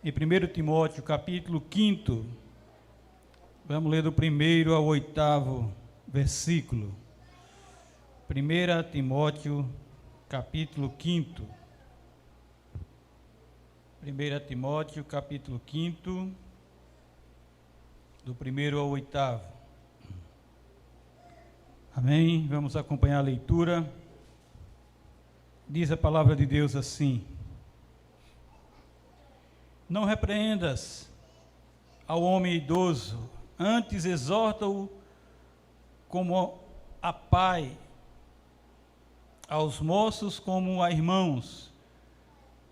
em 1 Timóteo, capítulo 5, vamos ler do 1º ao 8º versículo. 1 Timóteo, capítulo 5. 1 Timóteo, capítulo 5, do 1º ao 8º. Amém? Vamos acompanhar a leitura. Diz a palavra de Deus assim: Não repreendas ao homem idoso, antes exorta-o como a pai, aos moços como a irmãos,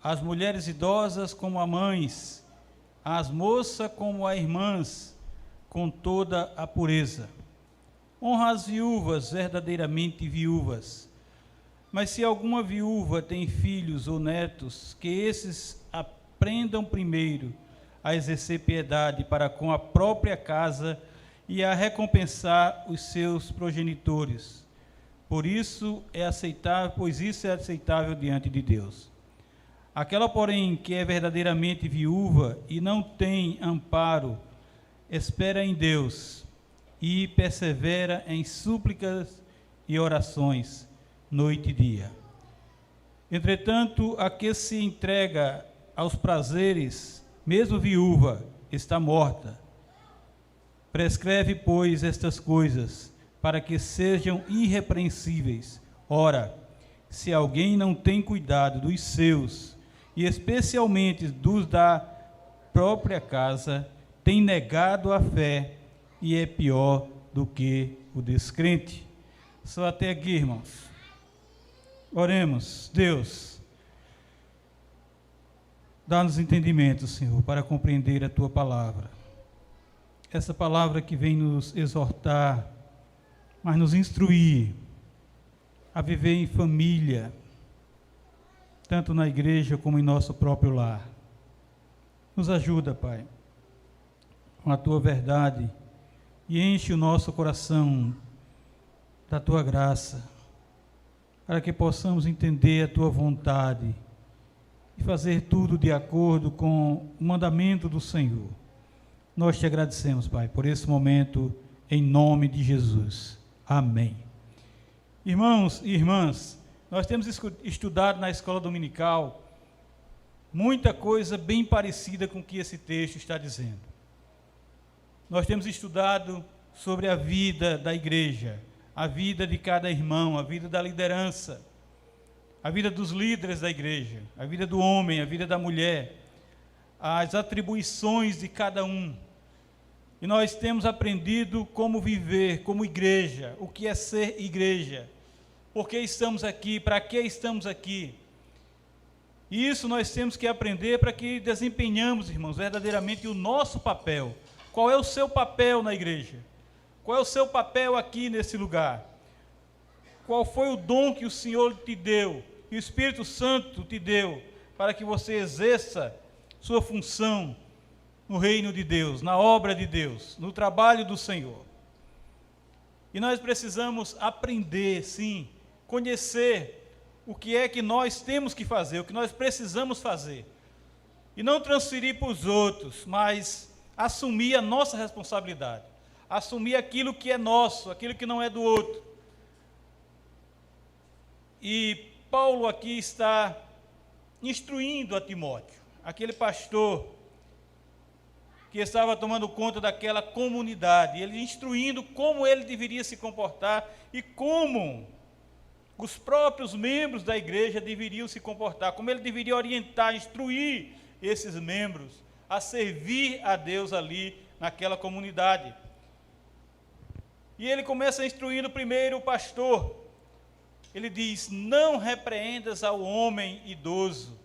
às mulheres idosas como a mães, às moças como a irmãs, com toda a pureza. Honra as viúvas, verdadeiramente viúvas. Mas se alguma viúva tem filhos ou netos, que esses aprendam primeiro a exercer piedade para com a própria casa e a recompensar os seus progenitores. Pois isso é aceitável diante de Deus. Aquela, porém, que é verdadeiramente viúva e não tem amparo, espera em Deus e persevera em súplicas e orações, noite e dia. Entretanto, a que se entrega aos prazeres, mesmo viúva, está morta. Prescreve, pois, estas coisas, para que sejam irrepreensíveis. Ora, se alguém não tem cuidado dos seus, e especialmente dos da própria casa, tem negado a fé e é pior do que o descrente. Só até aqui, irmãos. Oremos. Deus, dá-nos entendimento, Senhor, para compreender a Tua palavra. Essa palavra que vem nos exortar, mas nos instruir a viver em família, tanto na igreja como em nosso próprio lar. Nos ajuda, Pai, com a Tua verdade e enche o nosso coração da Tua graça, para que possamos entender a Tua vontade e fazer tudo de acordo com o mandamento do Senhor. Nós te agradecemos, Pai, por esse momento, em nome de Jesus. Amém. Irmãos e irmãs, nós temos estudado na escola dominical muita coisa bem parecida com o que esse texto está dizendo. Nós temos estudado sobre a vida da igreja, a vida de cada irmão, a vida da liderança, a vida dos líderes da igreja, a vida do homem, a vida da mulher, as atribuições de cada um. E nós temos aprendido como viver como igreja, o que é ser igreja, por que estamos aqui, para que estamos aqui. E isso nós temos que aprender para que desempenhamos, irmãos, verdadeiramente o nosso papel. Qual é o seu papel na igreja? Qual é o seu papel aqui nesse lugar? Qual foi o dom que o Senhor te deu, que o Espírito Santo te deu, para que você exerça sua função no reino de Deus, na obra de Deus, no trabalho do Senhor? E nós precisamos aprender, sim, conhecer o que é que nós temos que fazer, o que nós precisamos fazer. E não transferir para os outros, mas assumir a nossa responsabilidade. Assumir aquilo que é nosso, aquilo que não é do outro. E Paulo aqui está instruindo a Timóteo, aquele pastor que estava tomando conta daquela comunidade, ele instruindo como ele deveria se comportar e como os próprios membros da igreja deveriam se comportar, como ele deveria orientar, instruir esses membros a servir a Deus ali naquela comunidade. E ele começa instruindo primeiro o pastor. Ele diz: não repreendas ao homem idoso,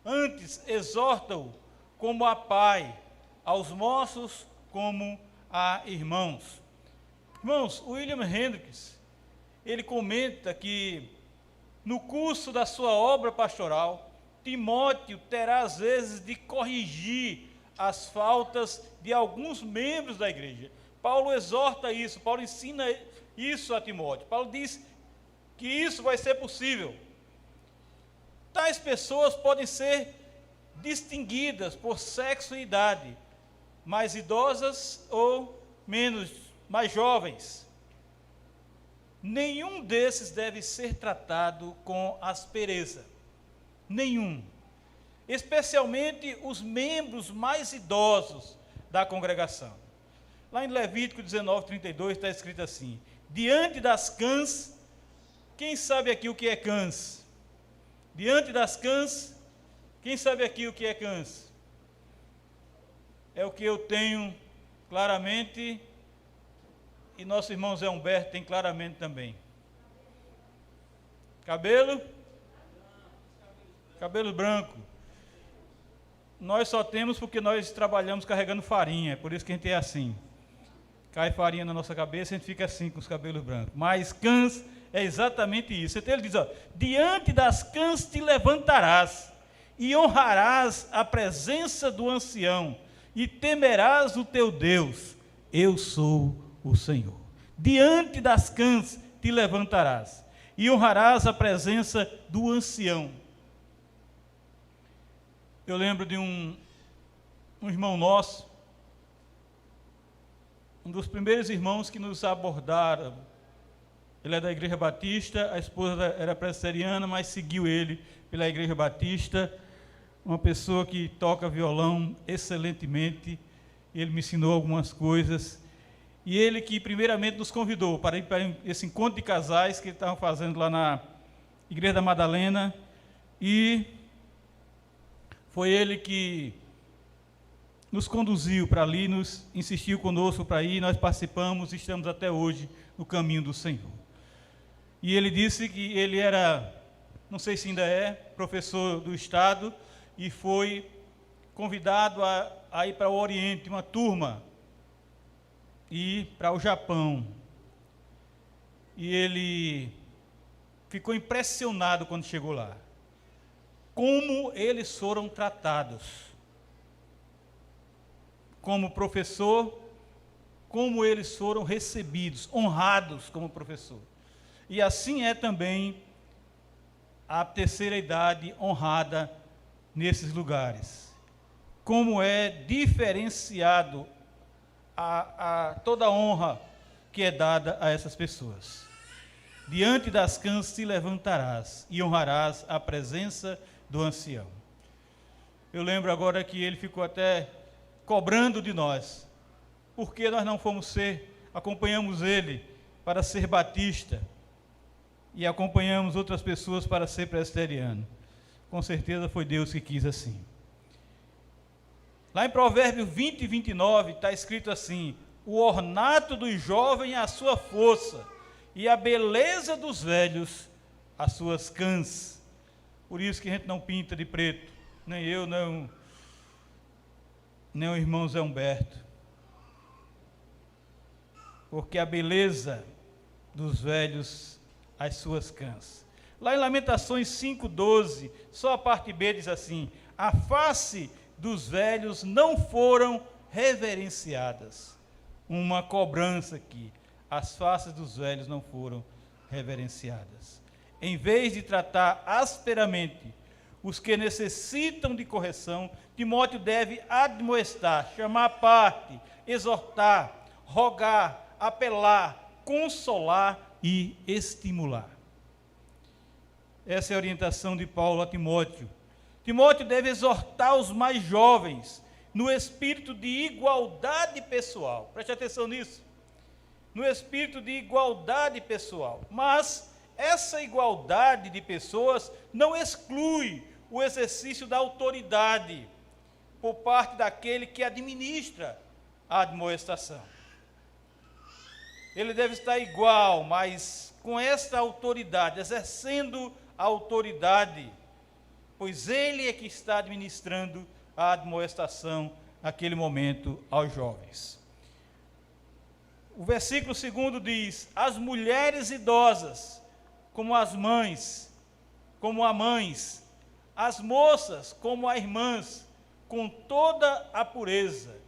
antes exorta-o como a pai, aos moços como a irmãos. Irmãos, William Hendricks, ele comenta que no curso da sua obra pastoral, Timóteo terá às vezes de corrigir as faltas de alguns membros da igreja. Paulo exorta isso, Paulo ensina isso a Timóteo. Paulo diz que isso vai ser possível. Tais pessoas podem ser distinguidas por sexo e idade, mais idosas ou mais jovens. Nenhum desses deve ser tratado com aspereza. Nenhum. Especialmente os membros mais idosos da congregação. Lá em Levítico 19:32 está escrito assim: diante das cãs, quem sabe aqui o que é cãs? Diante das cãs, quem sabe aqui o que é cãs? É o que eu tenho claramente, e nosso irmão Zé Humberto tem claramente também. Cabelo branco. Nós só temos porque nós trabalhamos carregando farinha, é por isso que a gente é assim. Cai farinha na nossa cabeça e a gente fica assim com os cabelos brancos. Mas cãs é exatamente isso. Então ele diz, diante das cãs te levantarás e honrarás a presença do ancião e temerás o teu Deus. Eu sou o Senhor. Diante das cãs te levantarás e honrarás a presença do ancião. Eu lembro de um irmão nosso, um dos primeiros irmãos que nos abordaram. Ele é da Igreja Batista, a esposa era presbiteriana, mas seguiu ele pela Igreja Batista, uma pessoa que toca violão excelentemente. Ele me ensinou algumas coisas, e ele que primeiramente nos convidou para ir para esse encontro de casais que estavam fazendo lá na Igreja da Madalena, e foi ele que nos conduziu para ali, nos insistiu conosco para ir, nós participamos e estamos até hoje no caminho do Senhor. E ele disse que ele era, não sei se ainda é, professor do Estado, e foi convidado a ir para o Oriente, uma turma, e para o Japão. E ele ficou impressionado quando chegou lá. Como eles foram tratados. Como professor, como eles foram recebidos, honrados como professor. E assim é também a terceira idade honrada nesses lugares. Como é diferenciado toda a honra que é dada a essas pessoas. Diante das cãs te levantarás e honrarás a presença do ancião. Eu lembro agora que ele ficou até cobrando de nós, porque nós não acompanhamos ele para ser batista, e acompanhamos outras pessoas para ser presbiteriano. Com certeza foi Deus que quis assim. Lá em Provérbios 20 e 29 está escrito assim: o ornato do jovem é a sua força, e a beleza dos velhos as suas cãs. Por isso que a gente não pinta de preto, nem eu, nem o irmão Zé Humberto, porque a beleza dos velhos as suas cãs. Lá em Lamentações 5:12, só a parte B diz assim: a face dos velhos não foram reverenciadas. Uma cobrança aqui, as faces dos velhos não foram reverenciadas. Em vez de tratar asperamente os que necessitam de correção, Timóteo deve admoestar, chamar à parte, exortar, rogar, apelar, consolar e estimular. Essa é a orientação de Paulo a Timóteo. Timóteo deve exortar os mais jovens no espírito de igualdade pessoal. Preste atenção nisso. No espírito de igualdade pessoal. Mas essa igualdade de pessoas não exclui o exercício da autoridade por parte daquele que administra a admoestação. Ele deve estar igual, mas com esta autoridade, exercendo a autoridade, pois ele é que está administrando a admoestação naquele momento aos jovens. O versículo 2 diz: as mulheres idosas, como as mães, as moças, como as irmãs, com toda a pureza.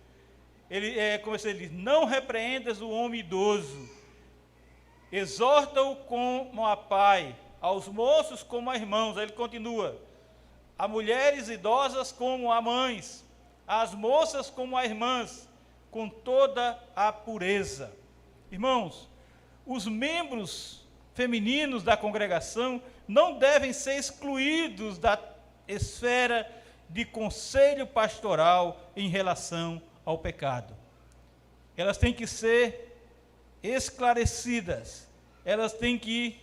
Como ele diz, não repreendas o homem idoso, exorta-o como a pai, aos moços como a irmãos. Aí ele continua: a mulheres idosas como a mães, as moças como a irmãs, com toda a pureza. Irmãos, os membros femininos da congregação não devem ser excluídos da esfera de conselho pastoral em relação ao pecado. Elas têm que ser esclarecidas, elas têm que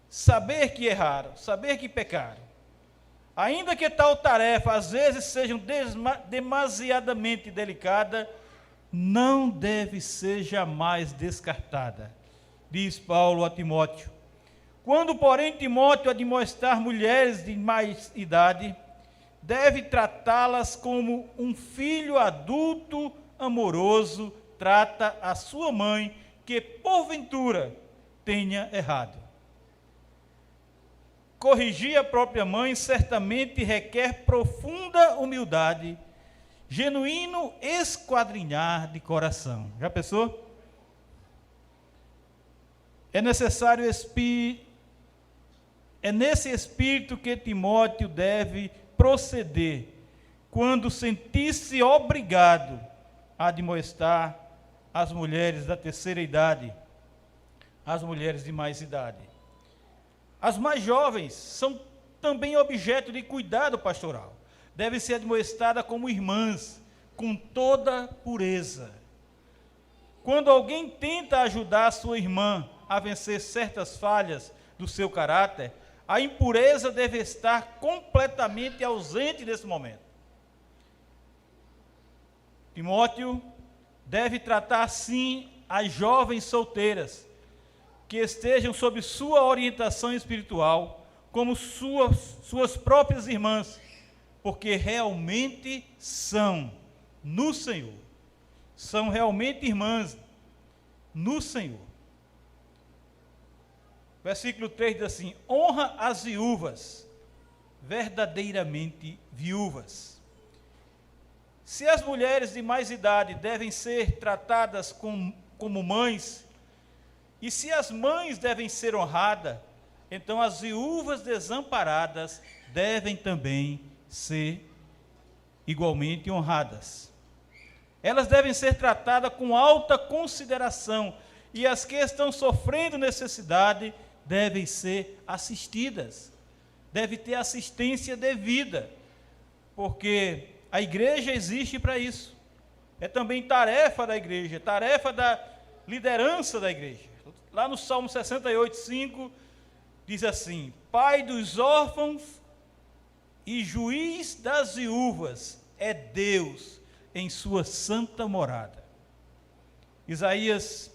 saber que erraram, saber que pecaram. Ainda que tal tarefa às vezes seja demasiadamente delicada, não deve ser jamais descartada, diz Paulo a Timóteo. Quando, porém, Timóteo admoestar mulheres de mais idade, deve tratá-las como um filho adulto amoroso trata a sua mãe, que porventura tenha errado. Corrigir a própria mãe certamente requer profunda humildade, genuíno esquadrinhar de coração. Já pensou? É nesse espírito que Timóteo deve proceder quando sentir-se obrigado a admoestar as mulheres da terceira idade, as mulheres de mais idade. As mais jovens são também objeto de cuidado pastoral. Devem ser admoestadas como irmãs, com toda pureza. Quando alguém tenta ajudar a sua irmã a vencer certas falhas do seu caráter, a impureza deve estar completamente ausente nesse momento. Timóteo deve tratar assim as jovens solteiras, que estejam sob sua orientação espiritual, como suas próprias irmãs, porque realmente são no Senhor. São realmente irmãs no Senhor. Versículo 3 diz assim: honra as viúvas, verdadeiramente viúvas. Se as mulheres de mais idade devem ser tratadas como mães, e se as mães devem ser honradas, então as viúvas desamparadas devem também ser igualmente honradas. Elas devem ser tratadas com alta consideração, e as que estão sofrendo necessidade devem ser assistidas, deve ter assistência devida, porque a igreja existe para isso. É também tarefa da igreja, tarefa da liderança da igreja. Lá no Salmo 68:5, diz assim: Pai dos órfãos e juiz das viúvas é Deus em sua santa morada.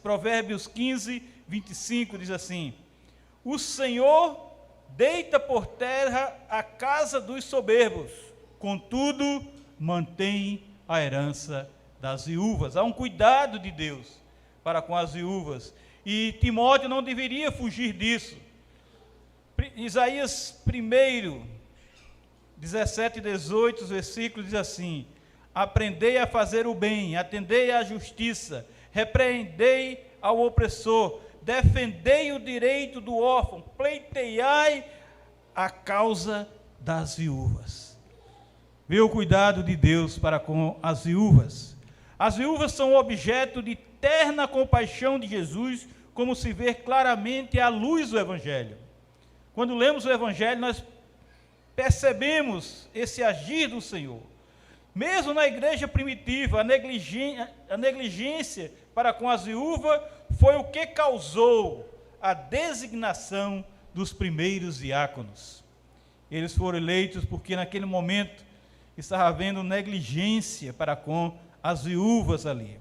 Provérbios 15:25 diz assim: o Senhor deita por terra a casa dos soberbos, contudo mantém a herança das viúvas. Há um cuidado de Deus para com as viúvas, e Timóteo não deveria fugir disso. Isaías 1, 17 e 18 versículos diz assim: aprendei a fazer o bem, atendei à justiça, repreendei ao opressor, defendei o direito do órfão, pleiteiai a causa das viúvas. Vê o cuidado de Deus para com as viúvas. As viúvas são objeto de terna compaixão de Jesus, como se vê claramente à luz do Evangelho. Quando lemos o Evangelho, nós percebemos esse agir do Senhor. Mesmo na igreja primitiva, a negligência para com as viúvas foi o que causou a designação dos primeiros diáconos. Eles foram eleitos porque naquele momento estava havendo negligência para com as viúvas ali.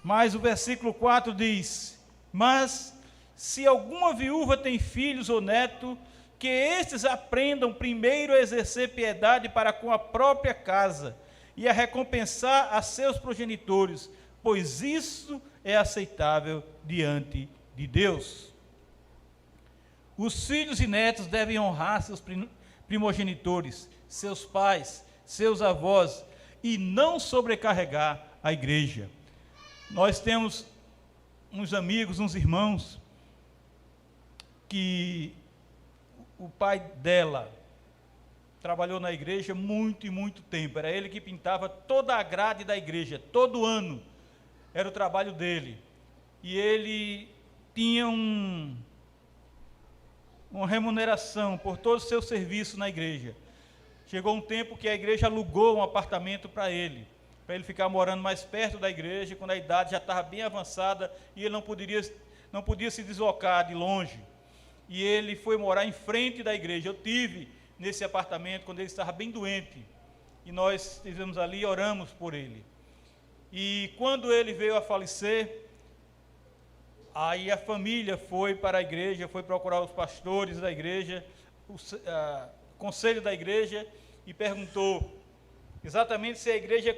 Mas o versículo 4 diz: mas se alguma viúva tem filhos ou neto, que estes aprendam primeiro a exercer piedade para com a própria casa e a recompensar a seus progenitores, pois isso é aceitável diante de Deus. Os filhos e netos devem honrar seus primogenitores, seus pais, seus avós, e não sobrecarregar a igreja. Nós temos uns amigos, uns irmãos, que o pai dela trabalhou na igreja muito e muito tempo. Era ele que pintava toda a grade da igreja, todo ano. Era o trabalho dele. E ele tinha uma remuneração por todo o seu serviço na igreja. Chegou um tempo que a igreja alugou um apartamento para ele ficar morando mais perto da igreja, quando a idade já estava bem avançada e ele não podia se deslocar de longe. E ele foi morar em frente da igreja. Eu tive nesse apartamento quando ele estava bem doente. E nós estivemos ali e oramos por ele. E quando ele veio a falecer, aí a família foi para a igreja, foi procurar os pastores da igreja, o conselho da igreja, e perguntou exatamente se a igreja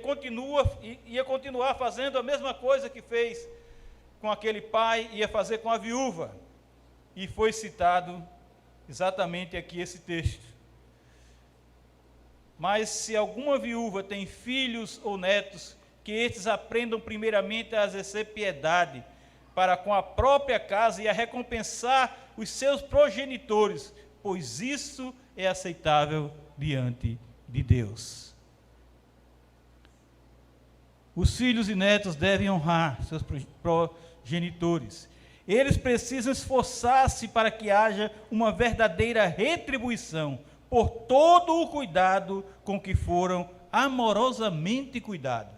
ia continuar fazendo a mesma coisa que fez com aquele pai, ia fazer com a viúva. E foi citado exatamente aqui esse texto. Mas se alguma viúva tem filhos ou netos, que estes aprendam primeiramente a exercer piedade, para com a própria casa e a recompensar os seus progenitores, pois isso é aceitável diante de Deus. Os filhos e netos devem honrar seus progenitores. Eles precisam esforçar-se para que haja uma verdadeira retribuição por todo o cuidado com que foram amorosamente cuidados.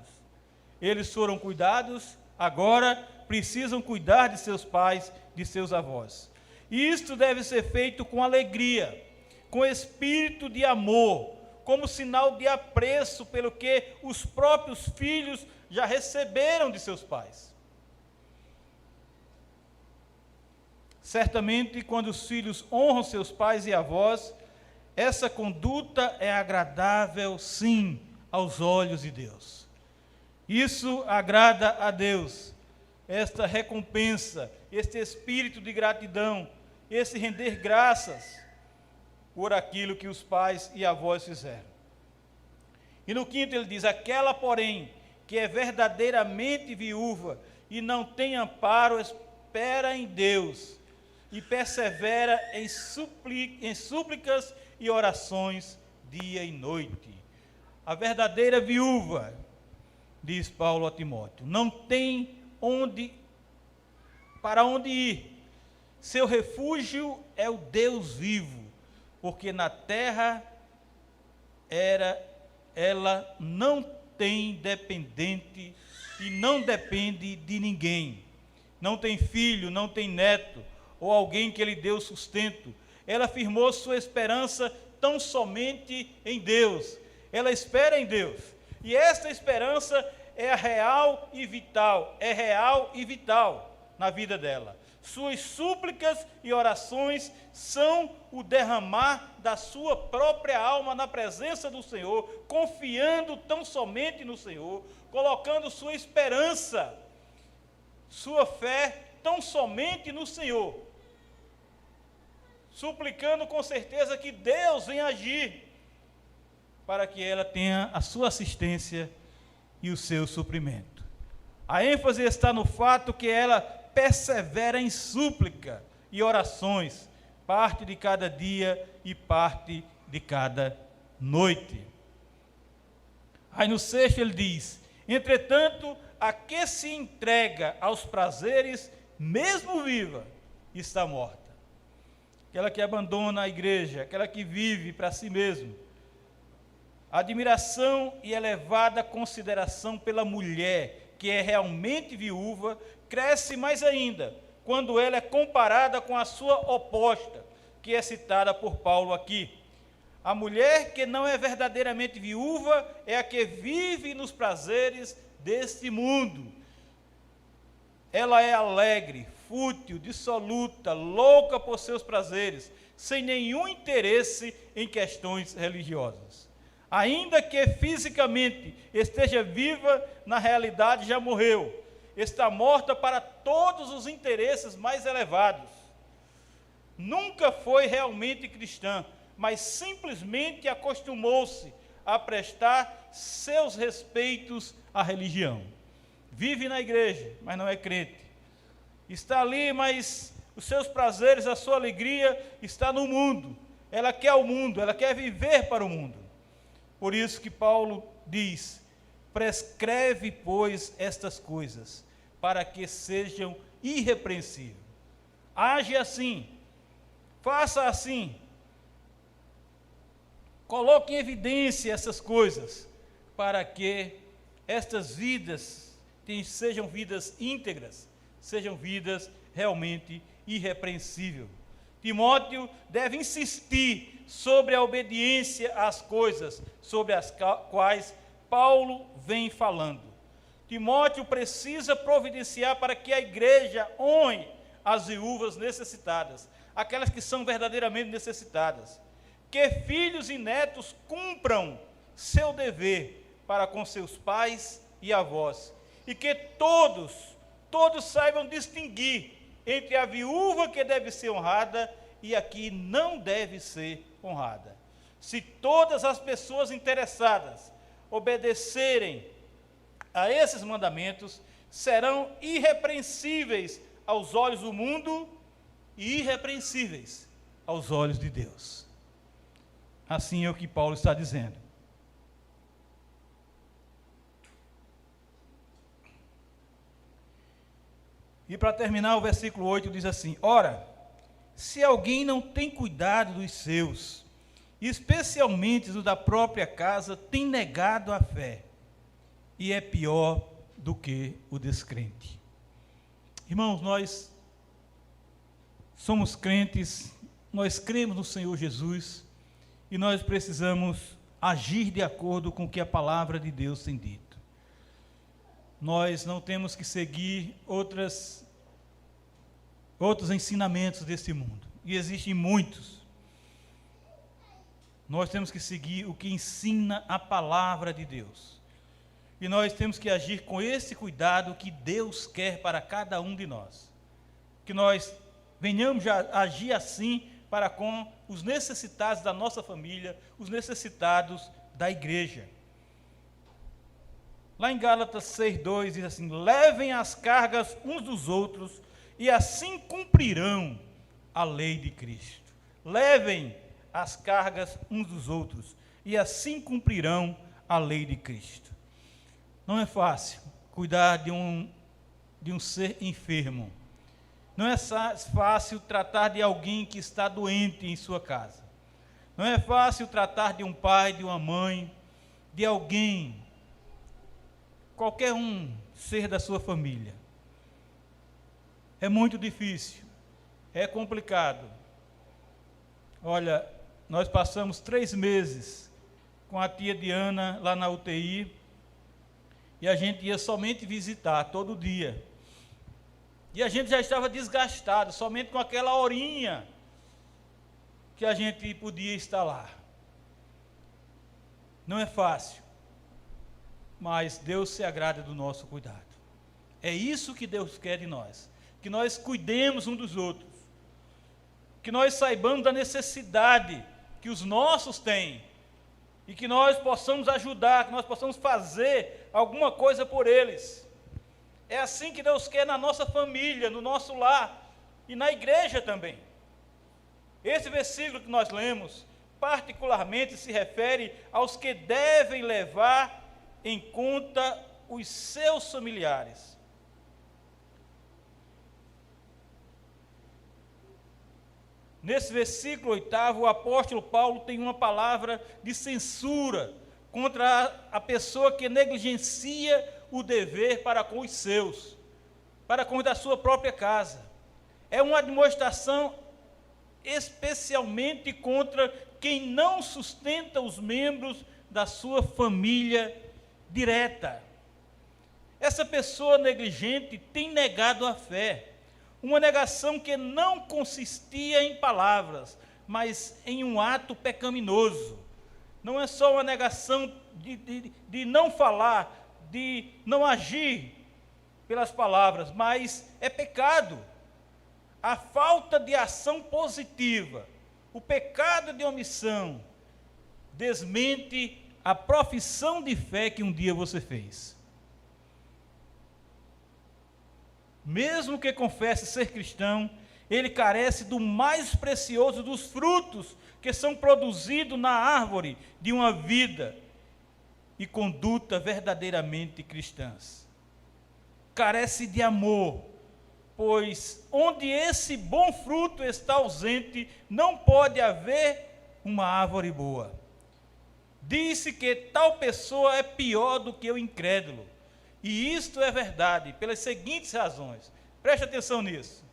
Eles foram cuidados, agora precisam cuidar de seus pais, de seus avós. E isto deve ser feito com alegria, com espírito de amor, como sinal de apreço pelo que os próprios filhos já receberam de seus pais. Certamente, quando os filhos honram seus pais e avós, essa conduta é agradável, sim, aos olhos de Deus. Isso agrada a Deus, esta recompensa, este espírito de gratidão, esse render graças por aquilo que os pais e avós fizeram. E no 5º ele diz: aquela, porém, que é verdadeiramente viúva e não tem amparo, espera em Deus e persevera em súplicas e orações dia e noite. A verdadeira viúva, diz Paulo a Timóteo, não tem para onde ir. Seu refúgio é o Deus vivo, porque na terra ela não tem dependente e não depende de ninguém. Não tem filho, não tem neto, ou alguém que lhe deu sustento. Ela firmou sua esperança tão somente em Deus. Ela espera em Deus. E esta esperança é real e vital na vida dela. Suas súplicas e orações são o derramar da sua própria alma na presença do Senhor, confiando tão somente no Senhor, colocando sua esperança, sua fé tão somente no Senhor, suplicando com certeza que Deus venha agir, para que ela tenha a sua assistência e o seu suprimento. A ênfase está no fato que ela persevera em súplica e orações, parte de cada dia e parte de cada noite. Aí no 6º ele diz: entretanto, a que se entrega aos prazeres, mesmo viva, está morta. Aquela que abandona a igreja, aquela que vive para si mesmo. A admiração e elevada consideração pela mulher, que é realmente viúva, cresce mais ainda, quando ela é comparada com a sua oposta, que é citada por Paulo aqui. A mulher que não é verdadeiramente viúva é a que vive nos prazeres deste mundo. Ela é alegre, fútil, dissoluta, louca por seus prazeres, sem nenhum interesse em questões religiosas. Ainda que fisicamente esteja viva, na realidade já morreu. Está morta para todos os interesses mais elevados. Nunca foi realmente cristã, mas simplesmente acostumou-se a prestar seus respeitos à religião. Vive na igreja, mas não é crente. Está ali, mas os seus prazeres, a sua alegria está no mundo. ela quer o mundo, ela quer viver para o mundo. Por isso que Paulo diz: prescreve, pois, estas coisas, para que sejam irrepreensíveis. Age assim, faça assim, coloque em evidência essas coisas, para que estas vidas sejam vidas íntegras, sejam vidas realmente irrepreensíveis. Timóteo deve insistir sobre a obediência às coisas sobre as quais Paulo vem falando. Timóteo precisa providenciar para que a igreja honre as viúvas necessitadas, aquelas que são verdadeiramente necessitadas. Que filhos e netos cumpram seu dever para com seus pais e avós, e que todos saibam distinguir entre a viúva que deve ser honrada e a que não deve ser honrada. Se todas as pessoas interessadas obedecerem a esses mandamentos, serão irrepreensíveis aos olhos do mundo e irrepreensíveis aos olhos de Deus. Assim é o que Paulo está dizendo. E para terminar, o versículo 8 diz assim: ora, se alguém não tem cuidado dos seus, especialmente do da própria casa, tem negado a fé, e é pior do que o descrente. Irmãos, nós somos crentes, nós cremos no Senhor Jesus, e nós precisamos agir de acordo com o que a palavra de Deus tem dito. Nós não temos que seguir outros ensinamentos desse mundo, e existem muitos. Nós temos que seguir o que ensina a palavra de Deus, e nós temos que agir com esse cuidado que Deus quer para cada um de nós, que nós venhamos a agir assim para com os necessitados da nossa família, os necessitados da igreja. Lá em Gálatas 6:2 diz assim: levem as cargas uns dos outros, e assim cumprirão a lei de Cristo. Levem as cargas uns dos outros, e assim cumprirão a lei de Cristo. Não é fácil cuidar de um ser enfermo. Não é fácil tratar de alguém que está doente em sua casa. Não é fácil tratar de um pai, de uma mãe, de alguém, qualquer um ser da sua família. É muito difícil, é complicado. Olha, nós passamos 3 meses com a tia Diana lá na UTI, e a gente ia somente visitar todo dia. E a gente já estava desgastado, somente com aquela horinha que a gente podia estar lá. Não é fácil, mas Deus se agrada do nosso cuidado. É isso que Deus quer de nós, que nós cuidemos uns dos outros, que nós saibamos da necessidade que os nossos têm, e que nós possamos ajudar, que nós possamos fazer alguma coisa por eles. É assim que Deus quer na nossa família, no nosso lar e na igreja também. Esse versículo que nós lemos, particularmente se refere aos que devem levar em conta os seus familiares. Nesse versículo 8, o apóstolo Paulo tem uma palavra de censura contra a pessoa que negligencia o dever para com os seus, para com os da sua própria casa. É uma admoestação especialmente contra quem não sustenta os membros da sua família direta. Essa pessoa negligente tem negado a fé, uma negação que não consistia em palavras, mas em um ato pecaminoso. Não é só uma negação de não falar, de não agir pelas palavras, mas é pecado. A falta de ação positiva, o pecado de omissão, desmente a profissão de fé que um dia você fez. Mesmo que confesse ser cristão, ele carece do mais precioso dos frutos que são produzidos na árvore de uma vida e conduta verdadeiramente cristãs. Carece de amor, pois onde esse bom fruto está ausente, não pode haver uma árvore boa. Disse que tal pessoa é pior do que o incrédulo. E isto é verdade, pelas seguintes razões. Preste atenção nisso.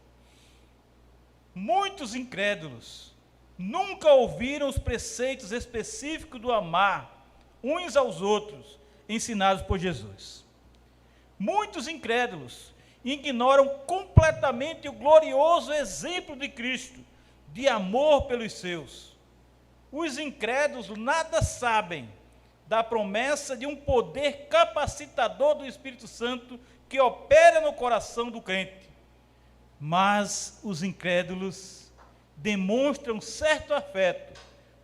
Muitos incrédulos nunca ouviram os preceitos específicos do amar uns aos outros, ensinados por Jesus. Muitos incrédulos ignoram completamente o glorioso exemplo de Cristo, de amor pelos seus. Os incrédulos nada sabem da promessa de um poder capacitador do Espírito Santo que opera no coração do crente. Mas os incrédulos demonstram certo afeto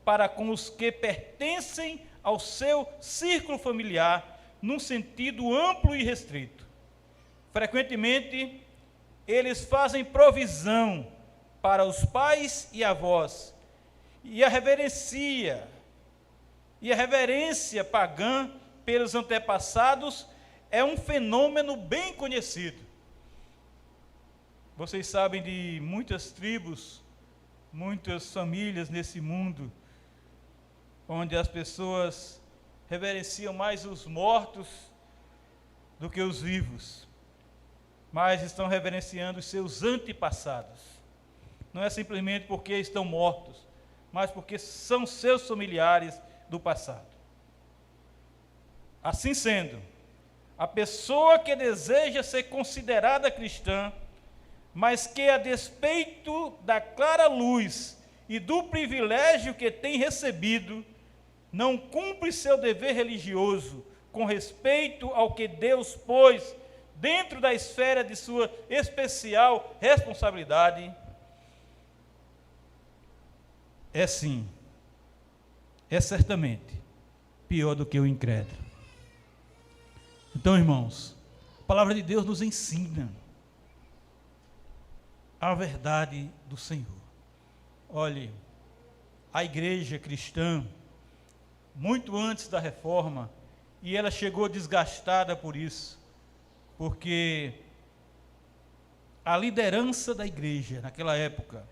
para com os que pertencem ao seu círculo familiar, num sentido amplo e restrito. Frequentemente, eles fazem provisão para os pais e avós, e a reverência pagã pelos antepassados é um fenômeno bem conhecido. Vocês sabem de muitas tribos, muitas famílias nesse mundo, onde as pessoas reverenciam mais os mortos do que os vivos, mas estão reverenciando os seus antepassados. Não é simplesmente porque estão mortos, mas porque são seus familiares do passado. Assim sendo, a pessoa que deseja ser considerada cristã, mas que, a despeito da clara luz e do privilégio que tem recebido, não cumpre seu dever religioso com respeito ao que Deus pôs dentro da esfera de sua especial responsabilidade, é sim, é certamente pior do que o incrédulo. Então, irmãos, a palavra de Deus nos ensina a verdade do Senhor. Olhe, a igreja cristã, muito antes da reforma, e ela chegou desgastada por isso, porque a liderança da igreja naquela época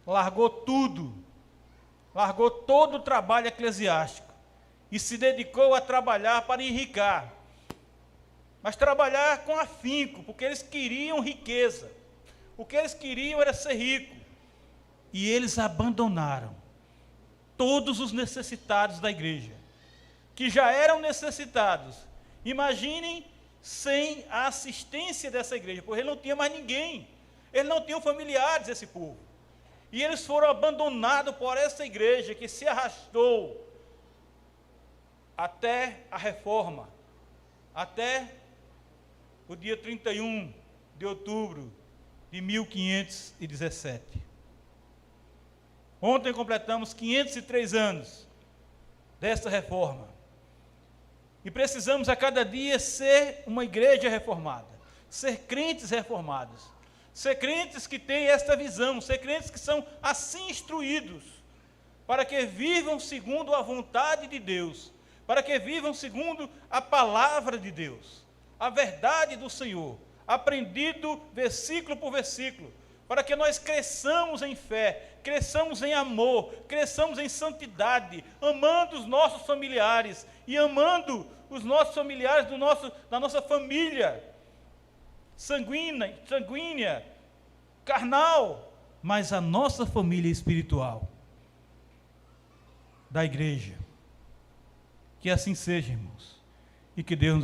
largou tudo, largou todo o trabalho eclesiástico e se dedicou a trabalhar para enriquecer, mas trabalhar com afinco, porque eles queriam riqueza, o que eles queriam era ser rico, e eles abandonaram todos os necessitados da igreja, que já eram necessitados. Imaginem sem a assistência dessa igreja, porque ele não tinha mais ninguém, eles não tinham familiares, esse povo, e eles foram abandonados por essa igreja que se arrastou até a reforma, até o dia 31 de outubro de 1517. Ontem completamos 503 anos desta reforma. E precisamos a cada dia ser uma igreja reformada, ser crentes reformados, ser crentes que têm esta visão, ser crentes que são assim instruídos, para que vivam segundo a vontade de Deus, para que vivam segundo a palavra de Deus, a verdade do Senhor, aprendido versículo por versículo, para que nós cresçamos em fé, cresçamos em amor, cresçamos em santidade, amando os nossos familiares e amando os nossos familiares da nossa família sanguínea, carnal, mas a nossa família espiritual da igreja. Que assim seja, irmãos, e que Deus nos